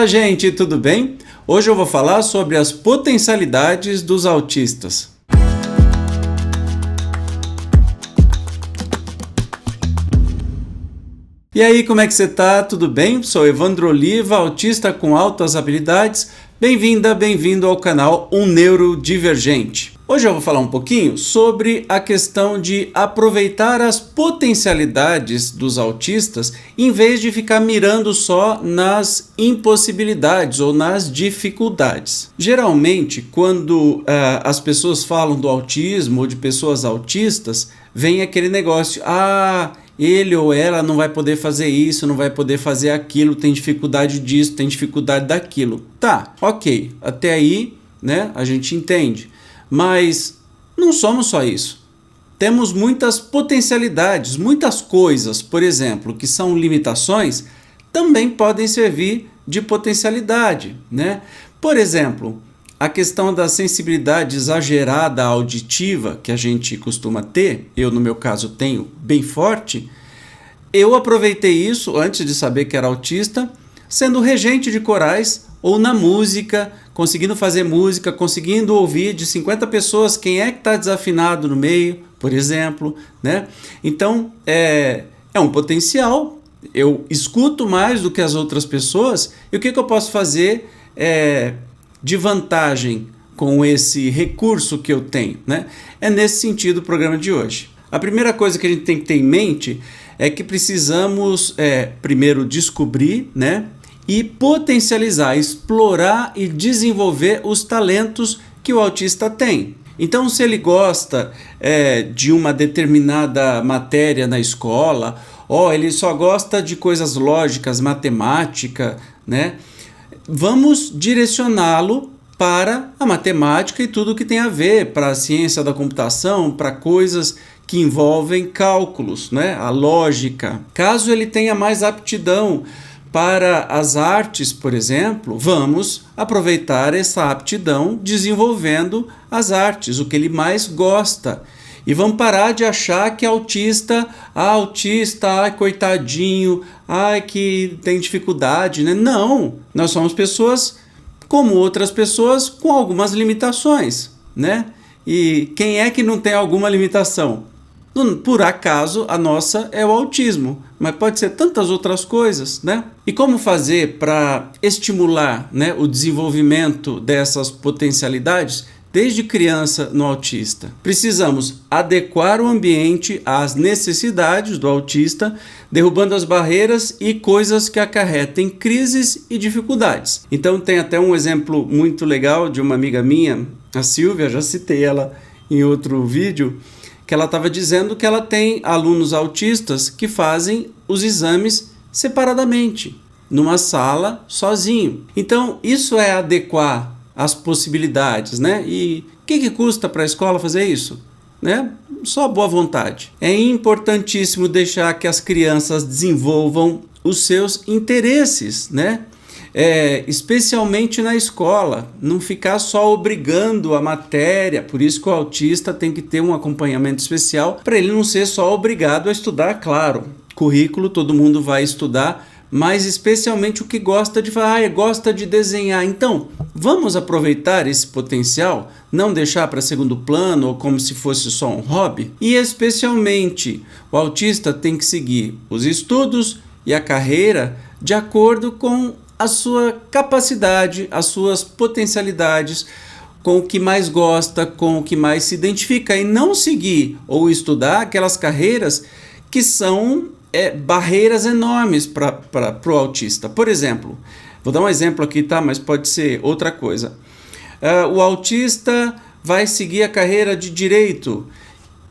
Fala, gente, tudo bem? Hoje eu vou falar sobre as potencialidades dos autistas. E aí, como é que você tá? Tudo bem? Sou Evandro Oliva, autista com altas habilidades. Bem-vinda, bem-vindo ao canal Um Neurodivergente. Hoje eu vou falar um pouquinho sobre a questão de aproveitar as potencialidades dos autistas em vez de ficar mirando só nas impossibilidades ou nas dificuldades. Geralmente, quando as pessoas falam do autismo ou de pessoas autistas, vem aquele negócio, ele ou ela não vai poder fazer isso, não vai poder fazer aquilo, tem dificuldade disso, tem dificuldade daquilo. Tá, ok, até aí, né, a gente entende. Mas não somos só isso. Temos muitas potencialidades, muitas coisas, por exemplo, que são limitações, também podem servir de potencialidade, né? Por exemplo, a questão da sensibilidade exagerada auditiva que a gente costuma ter, eu no meu caso tenho bem forte, eu aproveitei isso antes de saber que era autista, sendo regente de corais ou na música, conseguindo fazer música, conseguindo ouvir de 50 pessoas quem é que está desafinado no meio, por exemplo, né? Então, é um potencial, eu escuto mais do que as outras pessoas, e o que eu posso fazer de vantagem com esse recurso que eu tenho, né? É nesse sentido o programa de hoje. A primeira coisa que a gente tem que ter em mente é que precisamos primeiro descobrir, né? E potencializar, explorar e desenvolver os talentos que o autista tem. Então, se ele gosta de uma determinada matéria na escola, ele só gosta de coisas lógicas, matemática, né? Vamos direcioná-lo para a matemática e tudo que tem a ver, para a ciência da computação, para coisas que envolvem cálculos, né? A lógica. Caso ele tenha mais aptidão para as artes, por exemplo, vamos aproveitar essa aptidão desenvolvendo as artes, o que ele mais gosta. E vamos parar de achar que autista, coitadinho, que tem dificuldade, né? Não, nós somos pessoas como outras pessoas com algumas limitações, né? E quem é que não tem alguma limitação? Por acaso, a nossa é o autismo, mas pode ser tantas outras coisas, né? E como fazer para estimular, né, o desenvolvimento dessas potencialidades desde criança no autista? Precisamos adequar o ambiente às necessidades do autista, derrubando as barreiras e coisas que acarretem crises e dificuldades. Então tem até um exemplo muito legal de uma amiga minha, a Silvia, já citei ela em outro vídeo, que ela estava dizendo que ela tem alunos autistas que fazem os exames separadamente, numa sala, sozinho. Então, isso é adequar as possibilidades, né? E o que custa para a escola fazer isso? Né? Só boa vontade. É importantíssimo deixar que as crianças desenvolvam os seus interesses, né? Especialmente na escola, não ficar só obrigando a matéria, por isso que o autista tem que ter um acompanhamento especial para ele não ser só obrigado a estudar, claro, currículo todo mundo vai estudar, mas especialmente o que gosta de falar, gosta de desenhar. Então, vamos aproveitar esse potencial, não deixar para segundo plano ou como se fosse só um hobby, e especialmente o autista tem que seguir os estudos e a carreira de acordo com a sua capacidade, as suas potencialidades, com o que mais gosta, com o que mais se identifica, e não seguir ou estudar aquelas carreiras que são barreiras enormes para o autista. Por exemplo, vou dar um exemplo aqui, tá? Mas pode ser outra coisa. O autista vai seguir a carreira de direito,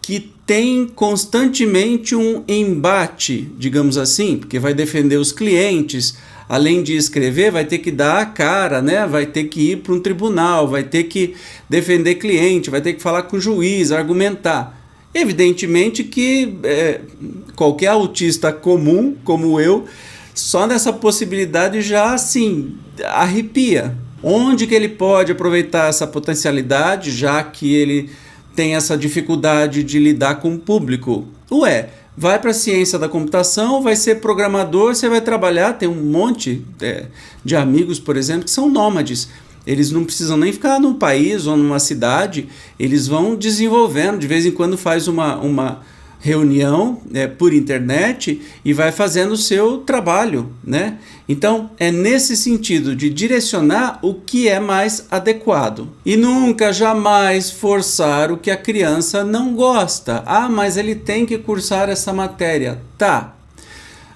que tem constantemente um embate, digamos assim, porque vai defender os clientes. Além de escrever, vai ter que dar a cara, né? Vai ter que ir para um tribunal, vai ter que defender cliente, vai ter que falar com o juiz, argumentar. Evidentemente que qualquer autista comum, como eu, só nessa possibilidade já assim arrepia. Onde que ele pode aproveitar essa potencialidade, já que ele tem essa dificuldade de lidar com o público? vai para a ciência da computação, vai ser programador, você vai trabalhar, tem um monte de amigos, por exemplo, que são nômades. Eles não precisam nem ficar num país ou numa cidade, eles vão desenvolvendo, de vez em quando faz uma reunião por internet e vai fazendo o seu trabalho, né? Então, é nesse sentido de direcionar o que é mais adequado. E nunca, jamais forçar o que a criança não gosta. Ah, mas ele tem que cursar essa matéria. Tá.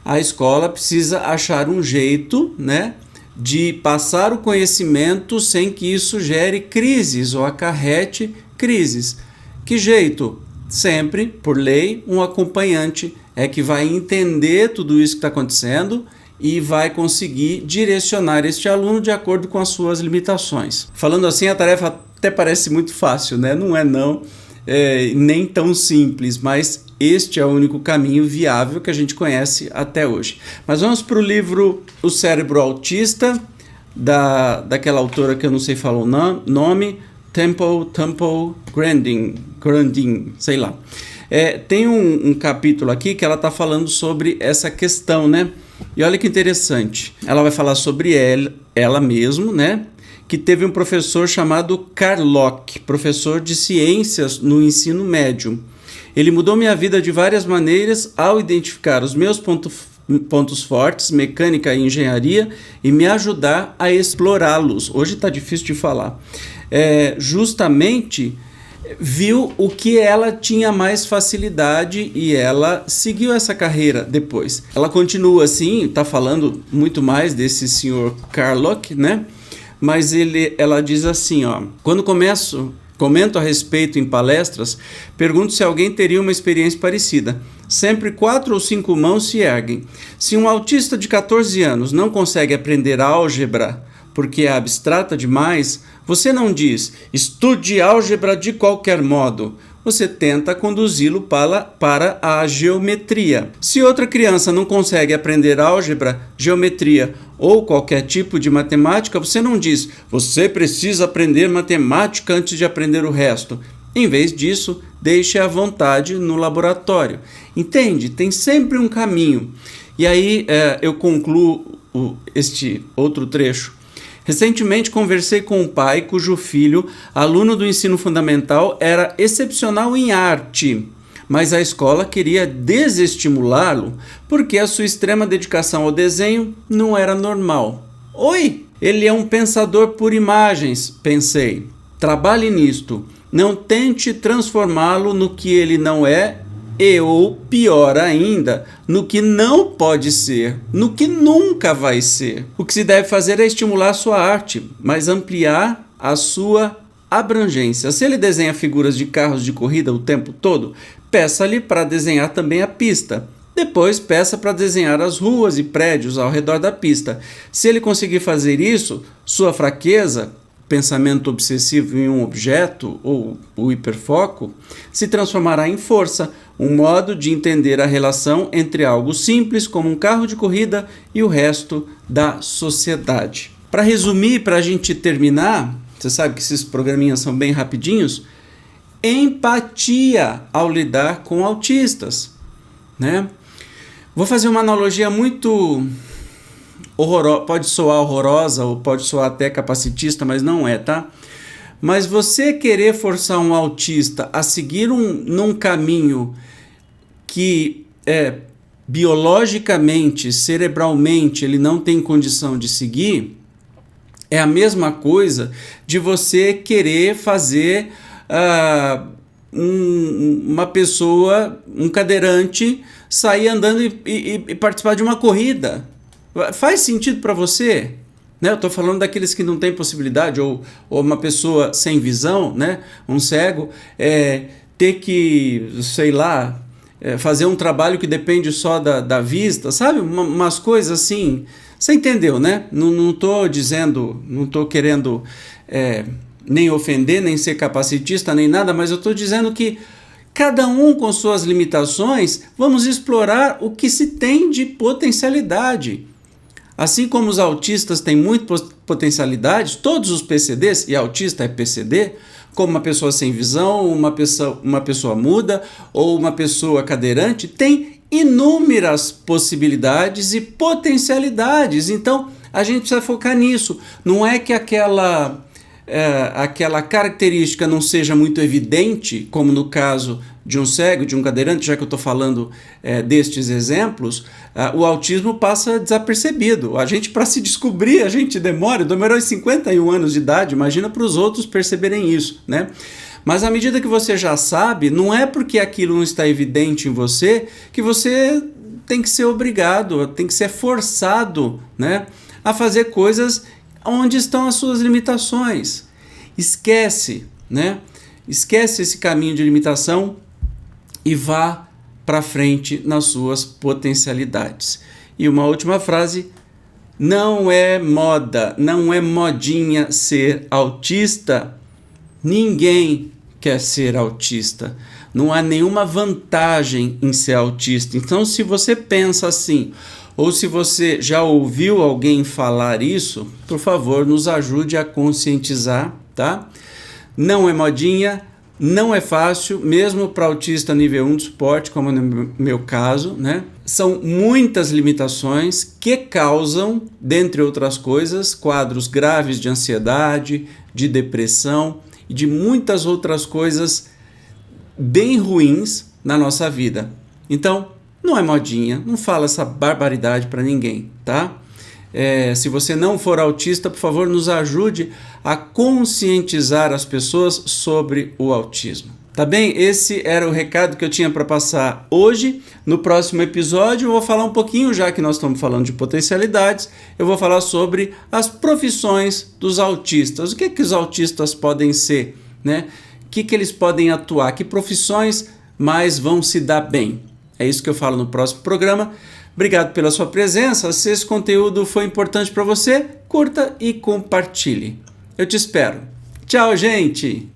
A escola precisa achar um jeito, né, de passar o conhecimento sem que isso gere crises ou acarrete crises. Que jeito? Sempre, por lei, um acompanhante é que vai entender tudo isso que está acontecendo e vai conseguir direcionar este aluno de acordo com as suas limitações. Falando assim, a tarefa até parece muito fácil, né? Não é não, nem tão simples, mas este é o único caminho viável que a gente conhece até hoje. Mas vamos para o livro O Cérebro Autista, daquela autora que eu não sei falar o nome, Temple Grandin, sei lá. Tem um capítulo aqui que ela está falando sobre essa questão, né? E olha que interessante. Ela vai falar sobre ela mesmo, né? Que teve um professor chamado Carlock, professor de ciências no ensino médio. Ele mudou minha vida de várias maneiras ao identificar os meus pontos fortes, mecânica e engenharia, e me ajudar a explorá-los. Hoje está difícil de falar. Justamente viu o que ela tinha mais facilidade e ela seguiu essa carreira depois. Ela continua assim, está falando muito mais desse senhor Carlock, né? Mas ela diz assim, ó, quando comento a respeito em palestras, pergunto se alguém teria uma experiência parecida. Sempre 4 ou 5 mãos se erguem. Se um autista de 14 anos não consegue aprender álgebra porque é abstrata demais, você não diz, estude álgebra de qualquer modo. Você tenta conduzi-lo para a geometria. Se outra criança não consegue aprender álgebra, geometria ou qualquer tipo de matemática, você não diz, você precisa aprender matemática antes de aprender o resto. Em vez disso, deixe à vontade no laboratório. Entende? Tem sempre um caminho. E aí eu concluo este outro trecho. Recentemente conversei com um pai cujo filho, aluno do ensino fundamental, era excepcional em arte, mas a escola queria desestimulá-lo porque a sua extrema dedicação ao desenho não era normal. Oi! Ele é um pensador por imagens, pensei. Trabalhe nisto. Não tente transformá-lo no que ele não é ou, pior ainda, no que não pode ser, no que nunca vai ser. O que se deve fazer é estimular a sua arte, mas ampliar a sua abrangência. Se ele desenha figuras de carros de corrida o tempo todo, peça-lhe para desenhar também a pista. Depois, peça para desenhar as ruas e prédios ao redor da pista. Se ele conseguir fazer isso, sua fraqueza, pensamento obsessivo em um objeto ou o hiperfoco, se transformará em força, um modo de entender a relação entre algo simples como um carro de corrida e o resto da sociedade. Para resumir, para a gente terminar, você sabe que esses programinhas são bem rapidinhos, empatia ao lidar com autistas, né? Vou fazer uma analogia muito horrorosa, pode soar horrorosa ou pode soar até capacitista, mas não é, tá? Mas você querer forçar um autista a seguir num caminho que biologicamente, cerebralmente, ele não tem condição de seguir, é a mesma coisa de você querer fazer uma pessoa, um cadeirante, sair andando e participar de uma corrida. Faz sentido para você? Né? Eu estou falando daqueles que não têm possibilidade, ou uma pessoa sem visão, né? Um cego, ter que, sei lá, fazer um trabalho que depende só da vista, sabe? Umas coisas assim. Você entendeu, né? Não estou dizendo, não estou querendo nem ofender, nem ser capacitista, nem nada, mas eu estou dizendo que cada um com suas limitações, vamos explorar o que se tem de potencialidade. Assim como os autistas têm muitas potencialidades, todos os PCDs, e autista é PCD, como uma pessoa sem visão, uma pessoa muda ou uma pessoa cadeirante, tem inúmeras possibilidades e potencialidades. Então, a gente precisa focar nisso. Não é que aquela característica não seja muito evidente, como no caso de um cego, de um cadeirante, já que eu estou falando destes exemplos, o autismo passa desapercebido. A gente, para se descobrir, a gente demorou 51 anos de idade, imagina para os outros perceberem isso, né? Mas à medida que você já sabe, não é porque aquilo não está evidente em você que você tem que ser obrigado, tem que ser forçado, né, a fazer coisas onde estão as suas limitações. Esquece, né? Esquece esse caminho de limitação e vá para frente nas suas potencialidades. E uma última frase: não é moda, não é modinha ser autista. Ninguém quer ser autista. Não há nenhuma vantagem em ser autista. Então, se você pensa assim, ou se você já ouviu alguém falar isso, por favor, nos ajude a conscientizar, tá? Não é modinha, não é fácil, mesmo para autista nível 1 de suporte, como no meu caso, né? São muitas limitações que causam, dentre outras coisas, quadros graves de ansiedade, de depressão e de muitas outras coisas bem ruins na nossa vida. Então, não é modinha, não fala essa barbaridade para ninguém, tá? Se você não for autista, por favor, nos ajude a conscientizar as pessoas sobre o autismo. Tá bem? Esse era o recado que eu tinha para passar hoje. No próximo episódio eu vou falar um pouquinho, já que nós estamos falando de potencialidades, eu vou falar sobre as profissões dos autistas. O que os autistas podem ser, né? O que eles podem atuar? Que profissões mais vão se dar bem? É isso que eu falo no próximo programa. Obrigado pela sua presença. Se esse conteúdo foi importante para você, curta e compartilhe. Eu te espero. Tchau, gente!